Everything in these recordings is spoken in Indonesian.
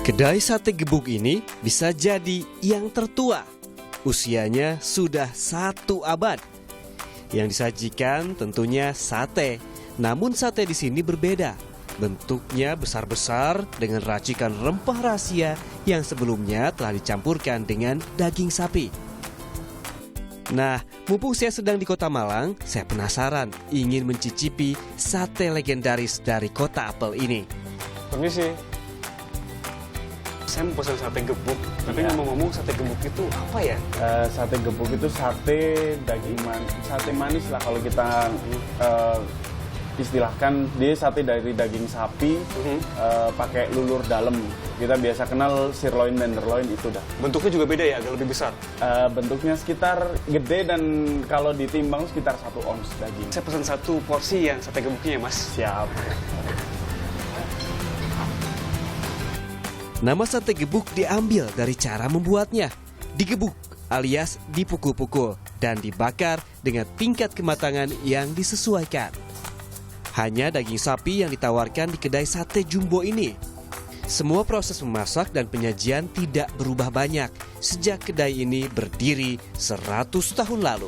Kedai sate gebuk ini bisa jadi yang tertua. Usianya sudah 1 abad. Yang disajikan tentunya sate. Namun sate di sini berbeda. Bentuknya besar-besar dengan racikan rempah rahasia yang sebelumnya telah dicampurkan dengan daging sapi. Nah, mumpung saya sedang di Kota Malang, saya penasaran ingin mencicipi sate legendaris dari Kota Apel ini. Permisi. Saya mau pesan sate gebuk, tapi ngomong-ngomong sate gebuk itu apa ya? Sate gebuk itu sate daging sate manis lah kalau kita istilahkan. Dia sate dari daging sapi pakai lulur dalam. Kita biasa kenal sirloin, tenderloin itu dah. Bentuknya juga beda ya, agak lebih besar? Bentuknya sekitar gede dan kalau ditimbang sekitar 1 ons daging. Saya pesan 1 porsi yang sate gebuknya ya, Mas. Siap. Nama sate gebuk diambil dari cara membuatnya. Digebuk alias dipukul-pukul dan dibakar dengan tingkat kematangan yang disesuaikan. Hanya daging sapi yang ditawarkan di kedai sate jumbo ini. Semua proses memasak dan penyajian tidak berubah banyak sejak kedai ini berdiri 100 tahun lalu.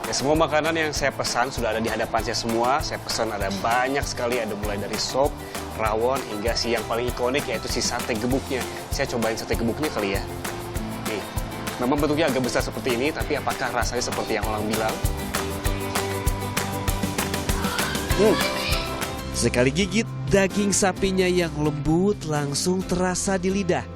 Ya, semua makanan yang saya pesan sudah ada di hadapan saya semua. Saya pesan ada banyak sekali, ada mulai dari sop, rawon, hingga si yang paling ikonik yaitu si sate gebuknya. Saya cobain sate gebuknya kali ya. Nih, memang bentuknya agak besar seperti ini, tapi apakah rasanya seperti yang orang bilang? Sekali gigit, daging sapinya yang lembut langsung terasa di lidah.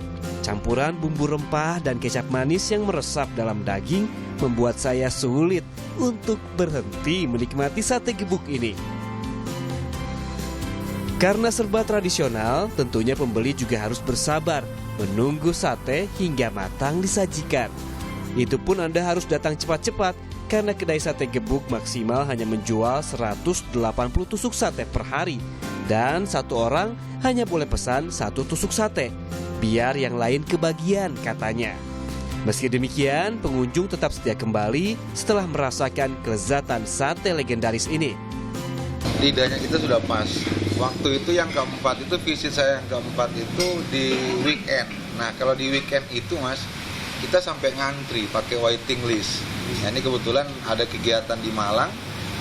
Campuran bumbu rempah dan kecap manis yang meresap dalam daging membuat saya sulit untuk berhenti menikmati sate gebuk ini. Karena serba tradisional, tentunya pembeli juga harus bersabar menunggu sate hingga matang disajikan. Itu pun Anda harus datang cepat-cepat karena kedai sate gebuk maksimal hanya menjual 180 tusuk sate per hari. Dan 1 orang hanya boleh pesan 1 tusuk sate, biar yang lain kebagian katanya. Meski demikian, pengunjung tetap setia kembali setelah merasakan kelezatan sate legendaris ini. Lidahnya kita sudah pas. Waktu itu yang keempat itu, visit saya yang keempat itu di weekend. Nah, kalau di weekend itu Mas, kita sampai ngantri pakai waiting list. Nah, ini kebetulan ada kegiatan di Malang.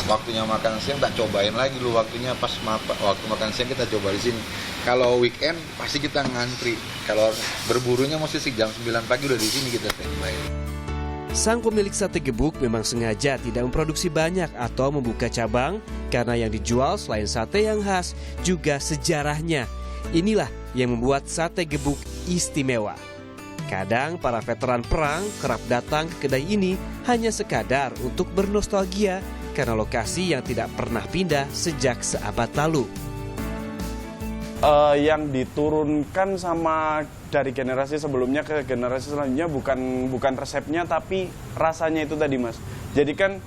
Waktunya makan siang tak cobain lagi dulu, waktunya pas waktu makan siang kita coba di sini. Kalau weekend pasti kita ngantri. Kalau berburunya mesti jam 9 pagi udah di sini kita standby. Sang pemilik sate gebuk memang sengaja tidak memproduksi banyak atau membuka cabang karena yang dijual selain sate yang khas juga sejarahnya. Inilah yang membuat sate gebuk istimewa. Kadang para veteran perang kerap datang ke kedai ini hanya sekadar untuk bernostalgia karena lokasi yang tidak pernah pindah sejak seabad lalu. Yang diturunkan sama dari generasi sebelumnya ke generasi selanjutnya bukan resepnya tapi rasanya itu tadi Mas. Jadi kan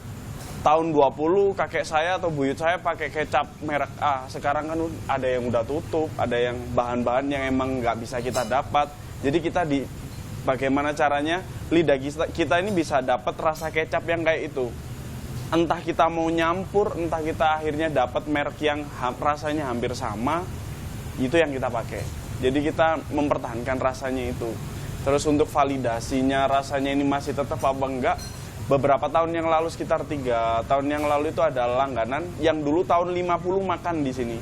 tahun 20 kakek saya atau buyut saya pakai kecap merek A. Sekarang kan ada yang udah tutup, ada yang bahan-bahan yang emang nggak bisa kita dapat. Jadi kita bagaimana caranya lidah kita ini bisa dapat rasa kecap yang kayak itu. Entah kita mau nyampur, entah kita akhirnya dapat merek yang rasanya hampir sama, itu yang kita pakai. Jadi kita mempertahankan rasanya itu. Terus untuk validasinya rasanya ini masih tetap apa enggak, beberapa tahun yang lalu, sekitar 3 tahun yang lalu itu ada langganan yang dulu tahun 50 makan di sini.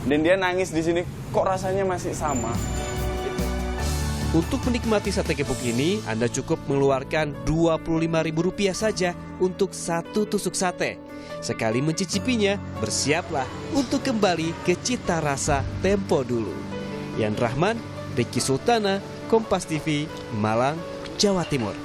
Dan dia nangis di sini, kok rasanya masih sama. Untuk menikmati sate gebuk ini, Anda cukup mengeluarkan Rp25.000 saja untuk 1 tusuk sate. Sekali mencicipinya, bersiaplah untuk kembali ke cita rasa tempo dulu. Yan Rahman, Ricky Sultana, Kompas TV, Malang, Jawa Timur.